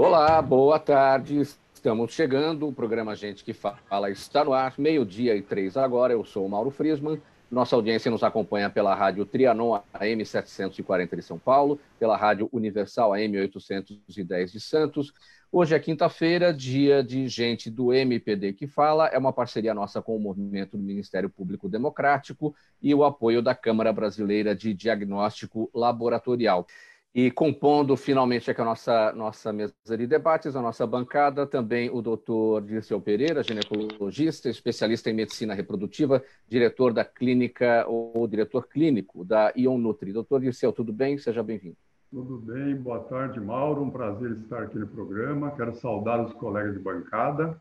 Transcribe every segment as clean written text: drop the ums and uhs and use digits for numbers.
Olá, boa tarde. Estamos chegando. O programa Gente que Fala está no ar, 12h03 agora. Eu sou o Mauro Friesman. Nossa audiência nos acompanha pela Rádio Trianon AM 740 de São Paulo, pela Rádio Universal AM 810 de Santos. Hoje é quinta-feira, dia de Gente do MPD que Fala. É uma parceria nossa com o Movimento do Ministério Público Democrático e o apoio da Câmara Brasileira de Diagnóstico Laboratorial. E compondo finalmente aqui a nossa mesa de debates, a nossa bancada, também o doutor Dirceu Pereira, ginecologista, especialista em medicina reprodutiva, diretor da clínica, ou diretor clínico da Ion Nutri. Doutor Dirceu, tudo bem? Seja bem-vindo. Tudo bem, boa tarde, Mauro. Um prazer estar aqui no programa. Quero saudar os colegas de bancada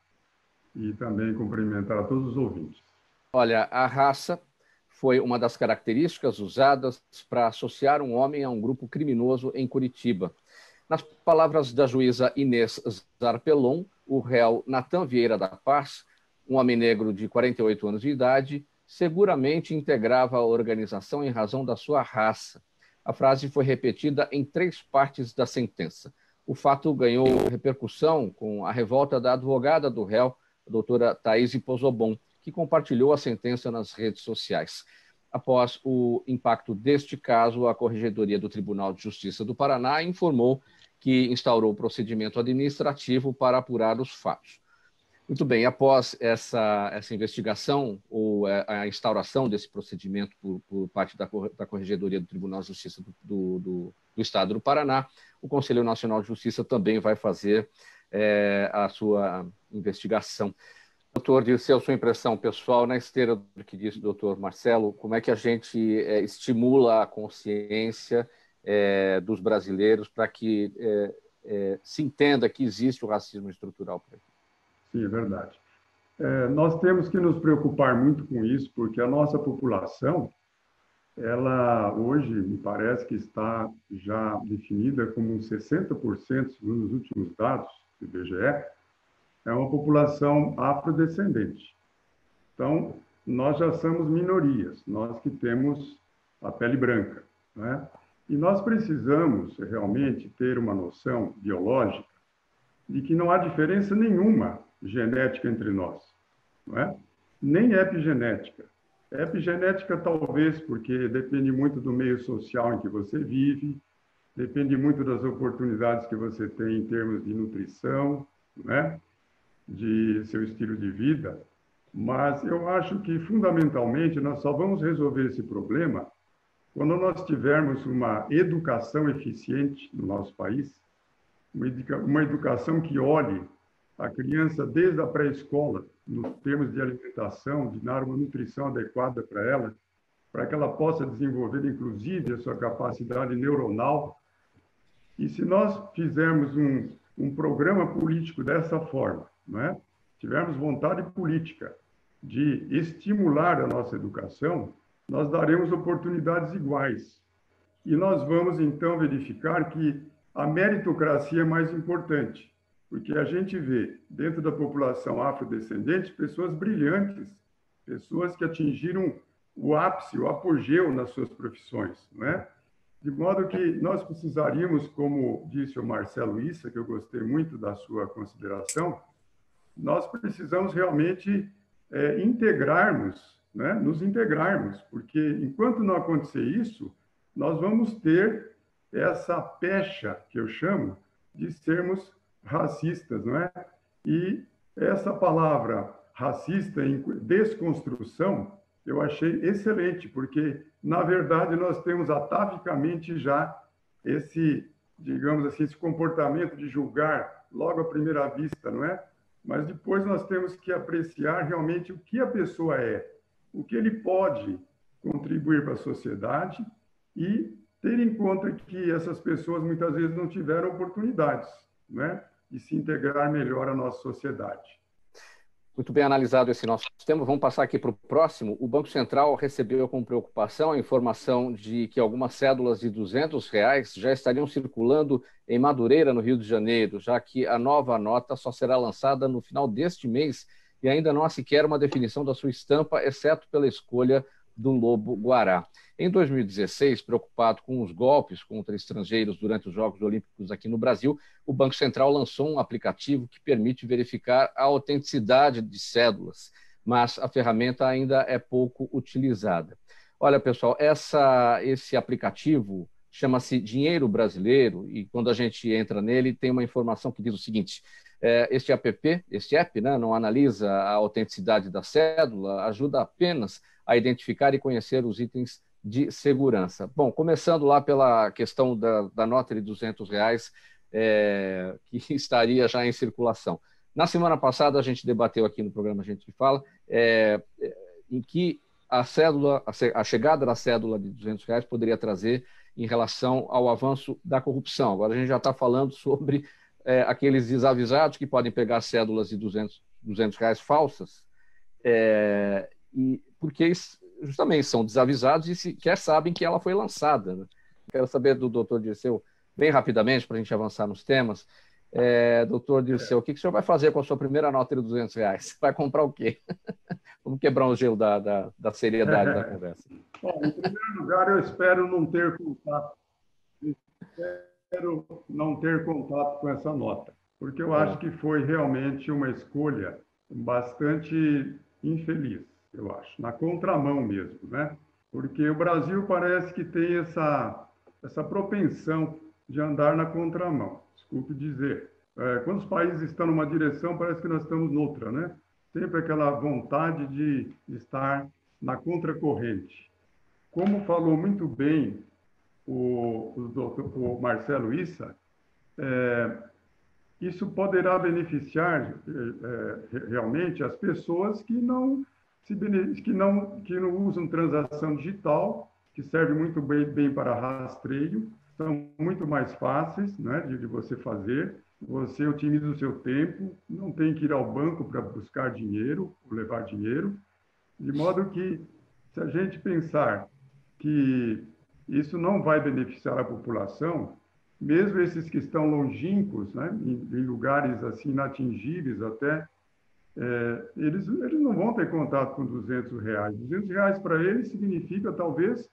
e também cumprimentar a todos os ouvintes. Olha, a raça foi uma das características usadas para associar um homem a um grupo criminoso em Curitiba. Nas palavras da juíza Inês Zarpelon, o réu Natan Vieira da Paz, um homem negro de 48 anos de idade, seguramente integrava a organização em razão da sua raça. A frase foi repetida em 3 partes da sentença. O fato ganhou repercussão com a revolta da advogada do réu, a doutora Thaíse Pozobon, que compartilhou a sentença nas redes sociais. Após o impacto deste caso, a Corregedoria do Tribunal de Justiça do Paraná informou que instaurou o procedimento administrativo para apurar os fatos. Muito bem, após essa investigação, ou a instauração desse procedimento por parte da Corregedoria do Tribunal de Justiça do Estado do Paraná, o Conselho Nacional de Justiça também vai fazer a sua investigação. Doutor Dirceu, sua impressão pessoal, na esteira do que disse o doutor Marcelo, como é que a gente estimula a consciência dos brasileiros para que se entenda que existe o racismo estrutural por aqui? Sim, é verdade. Nós temos que nos preocupar muito com isso, porque a nossa população, ela hoje, me parece que está já definida como 60%, segundo os últimos dados do IBGE, é uma população afrodescendente. Então, nós já somos minorias, nós que temos a pele branca, né? E nós precisamos realmente ter uma noção biológica de que não há diferença nenhuma genética entre nós, não é? Nem epigenética. Epigenética talvez porque depende muito do meio social em que você vive, depende muito das oportunidades que você tem em termos de nutrição, não é? De seu estilo de vida, mas eu acho que, fundamentalmente, nós só vamos resolver esse problema quando nós tivermos uma educação eficiente no nosso país, uma educação que olhe a criança desde a pré-escola, nos termos de alimentação, de dar uma nutrição adequada para que ela possa desenvolver, inclusive, a sua capacidade neuronal. E se nós fizermos um programa político dessa forma, não é? Tivermos vontade política de estimular a nossa educação, nós daremos oportunidades iguais. E nós vamos, então, verificar que a meritocracia é mais importante, porque a gente vê, dentro da população afrodescendente, pessoas brilhantes, pessoas que atingiram o ápice, o apogeu nas suas profissões, não é? De modo que nós precisaríamos, como disse o Marcelo Issa, que eu gostei muito da sua consideração, nós precisamos realmente integrarmos, né? Nos integrarmos, porque enquanto não acontecer isso, nós vamos ter essa pecha, que eu chamo, de sermos racistas, não é? E essa palavra racista em desconstrução, eu achei excelente, porque, na verdade, nós temos atavicamente já esse, digamos assim, esse comportamento de julgar logo à primeira vista, não é? Mas depois nós temos que apreciar realmente o que a pessoa é, o que ele pode contribuir para a sociedade e ter em conta que essas pessoas muitas vezes não tiveram oportunidades, não é? De se integrar melhor à nossa sociedade. Muito bem analisado esse nosso tema. Vamos passar aqui para o próximo. O Banco Central recebeu com preocupação a informação de que algumas cédulas de R$200 já estariam circulando em Madureira, no Rio de Janeiro, já que a nova nota só será lançada no final deste mês e ainda não há sequer uma definição da sua estampa, exceto pela escolha do lobo-guará. Em 2016, preocupado com os golpes contra estrangeiros durante os Jogos Olímpicos aqui no Brasil, o Banco Central lançou um aplicativo que permite verificar a autenticidade de cédulas, mas a ferramenta ainda é pouco utilizada. Olha, pessoal, esse aplicativo chama-se Dinheiro Brasileiro e quando a gente entra nele tem uma informação que diz o seguinte: este app, né, não analisa a autenticidade da cédula, ajuda apenas a identificar e conhecer os itens de segurança. Bom, começando lá pela questão da nota de R$ 200, que estaria já em circulação. Na semana passada, a gente debateu aqui no programa A Gente Fala, em que a chegada da cédula de R$ 200 poderia trazer em relação ao avanço da corrupção. Agora a gente já está falando sobre aqueles desavisados que podem pegar cédulas de R$ 200 falsas, porque justamente são desavisados e sequer sabem que ela foi lançada, né? Quero saber do doutor Dirceu, bem rapidamente, para a gente avançar nos temas. Doutor Dirceu, o que o senhor vai fazer com a sua primeira nota de R$ 200? Vai comprar o quê? Vamos quebrar o gelo da seriedade da conversa. Bom, em primeiro lugar, eu espero não ter contato. Espero não ter contato com essa nota, porque eu acho que foi realmente uma escolha bastante infeliz, eu acho, na contramão mesmo, né? Porque o Brasil parece que tem essa propensão de andar na contramão, desculpe dizer. Quando os países estão numa direção, parece que nós estamos noutra, né? Sempre aquela vontade de estar na contracorrente. Como falou muito bem o Marcelo Issa, isso poderá beneficiar realmente as pessoas que não usam transação digital, que serve muito bem para rastreio, são muito mais fáceis, né, de você fazer. Você otimiza o seu tempo, não tem que ir ao banco para buscar dinheiro, ou levar dinheiro, de modo que, se a gente pensar que isso não vai beneficiar a população, mesmo esses que estão longínquos, né, em lugares assim inatingíveis até, eles não vão ter contato com R$ 200. R$ 200 para eles significa, talvez,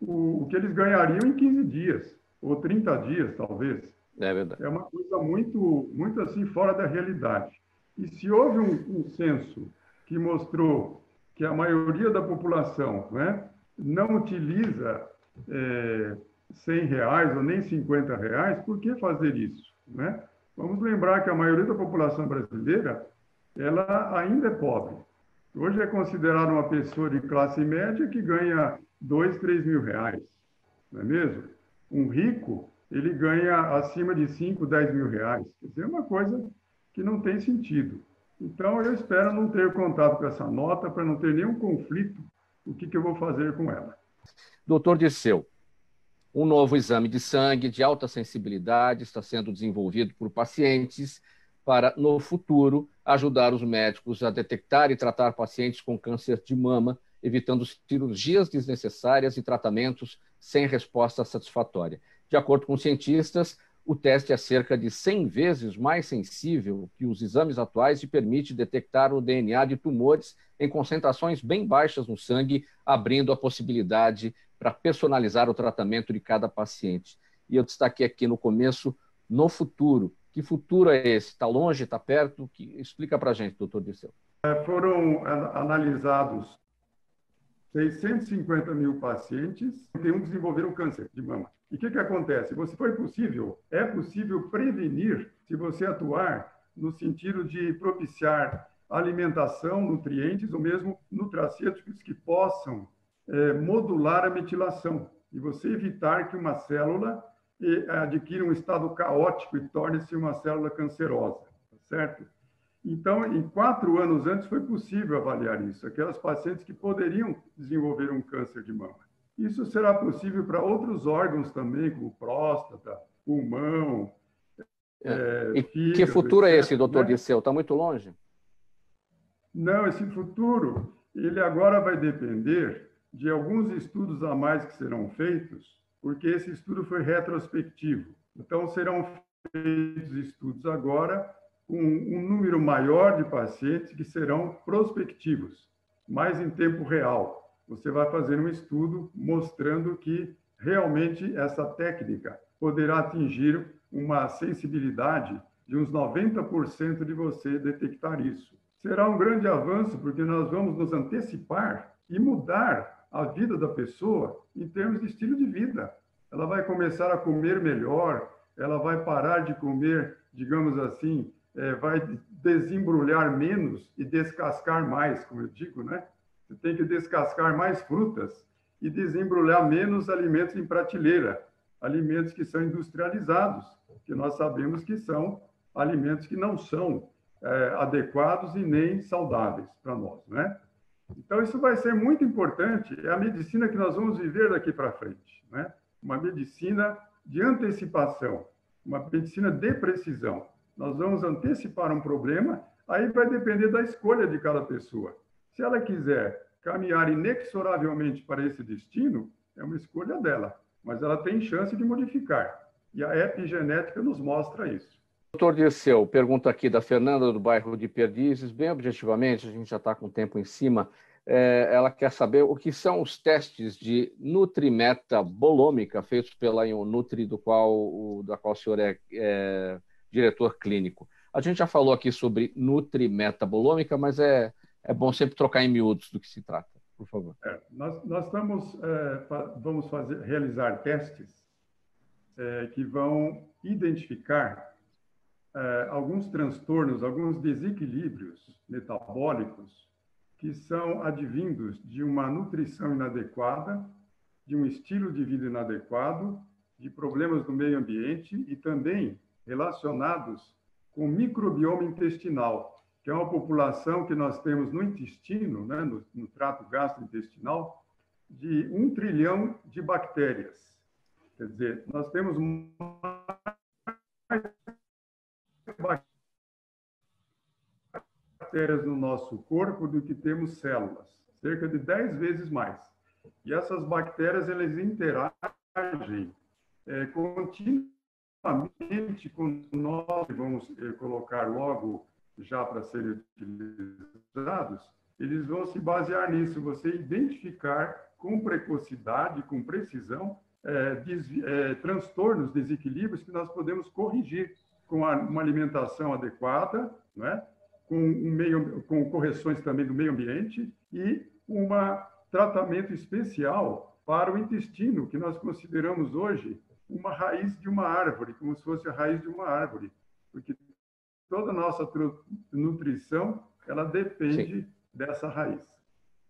o que eles ganhariam em 15 dias, ou 30 dias, talvez. É verdade. É uma coisa muito, muito assim, fora da realidade. E se houve um censo que mostrou que a maioria da população, né, não utiliza R$ 100 ou nem R$ 50, por que fazer isso, né? Vamos lembrar que a maioria da população brasileira, ela ainda é pobre. Hoje é considerada uma pessoa de classe média que ganha R$ 2, R$ 3.000, não é mesmo? Um rico, ele ganha acima de R$ 5, R$ 10.000. Quer dizer, é uma coisa que não tem sentido. Então, eu espero não ter contato com essa nota para não ter nenhum conflito. O que eu vou fazer com ela? Doutor Dirceu, um novo exame de sangue de alta sensibilidade está sendo desenvolvido por pacientes para, no futuro, ajudar os médicos a detectar e tratar pacientes com câncer de mama, evitando cirurgias desnecessárias e tratamentos sem resposta satisfatória. De acordo com cientistas, o teste é cerca de 100 vezes mais sensível que os exames atuais e permite detectar o DNA de tumores em concentrações bem baixas no sangue, abrindo a possibilidade para personalizar o tratamento de cada paciente. E eu destaquei aqui no começo, no futuro. Que futuro é esse? Está longe, está perto? Explica para a gente, doutor Dirceu. Foram analisados 650 mil pacientes que desenvolveram câncer de mama. E o que acontece? É possível prevenir se você atuar no sentido de propiciar alimentação, nutrientes ou mesmo nutracêuticos que possam modular a metilação e você evitar que uma célula adquira um estado caótico e torne-se uma célula cancerosa, certo? Então, em 4 anos antes, foi possível avaliar isso, aquelas pacientes que poderiam desenvolver um câncer de mama. Isso será possível para outros órgãos também, como próstata, pulmão, fígado. Que futuro etc, é esse, doutor Dirceu? Está muito longe? Não, esse futuro, ele agora vai depender de alguns estudos a mais que serão feitos, porque esse estudo foi retrospectivo. Então, serão feitos estudos agora com um número maior de pacientes que serão prospectivos, mais em tempo real. você vai fazer um estudo mostrando que realmente essa técnica poderá atingir uma sensibilidade de uns 90% de você detectar isso. Será um grande avanço, porque nós vamos nos antecipar e mudar a vida da pessoa em termos de estilo de vida. Ela vai começar a comer melhor, ela vai parar de comer, digamos assim, vai desembrulhar menos e descascar mais, como eu digo, né? Você tem que descascar mais frutas e desembrulhar menos alimentos em prateleira, alimentos que são industrializados, que nós sabemos que são alimentos que não são adequados e nem saudáveis para nós, né? Então, isso vai ser muito importante, é a medicina que nós vamos viver daqui para frente, né? Uma medicina de antecipação, uma medicina de precisão. Nós vamos antecipar um problema, aí vai depender da escolha de cada pessoa. Se ela quiser caminhar inexoravelmente para esse destino, é uma escolha dela, mas ela tem chance de modificar. E a epigenética nos mostra isso. Doutor Dirceu, pergunta aqui da Fernanda, do bairro de Perdizes, bem objetivamente, a gente já está com o tempo em cima, ela quer saber o que são os testes de nutrimetabolômica feitos pela Ionutri, da qual o senhor é diretor clínico. A gente já falou aqui sobre nutrimetabolômica, mas é bom sempre trocar em miúdos do que se trata, por favor. Nós vamos realizar testes que vão identificar alguns transtornos, alguns desequilíbrios metabólicos que são advindos de uma nutrição inadequada, de um estilo de vida inadequado, de problemas do meio ambiente e também relacionados com o microbioma intestinal, que é uma população que nós temos no intestino, né, no trato gastrointestinal, de 1 trilhão de bactérias. Quer dizer, nós temos bactérias no nosso corpo do que temos células, cerca de 10 vezes mais. E essas bactérias, elas interagem continuamente com nós, vamos colocar logo já para serem utilizados, eles vão se basear nisso, você identificar com precocidade, com precisão, transtornos, desequilíbrios que nós podemos corrigir com uma alimentação adequada, né? com correções também do meio ambiente e um tratamento especial para o intestino, que nós consideramos hoje uma raiz de uma árvore, como se fosse a raiz de uma árvore, porque toda a nossa nutrição, ela depende dessa raiz.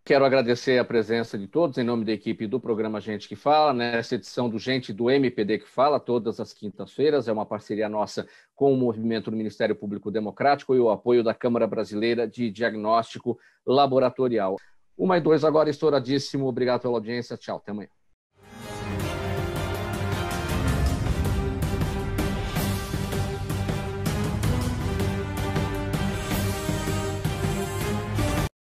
Quero agradecer a presença de todos, em nome da equipe do programa Gente que Fala, nessa edição do Gente do MPD que Fala, todas as quintas-feiras. É uma parceria nossa com o movimento do Ministério Público Democrático e o apoio da Câmara Brasileira de Diagnóstico Laboratorial. 1 e 2 agora, estouradíssimo. Obrigado pela audiência. Tchau, até amanhã.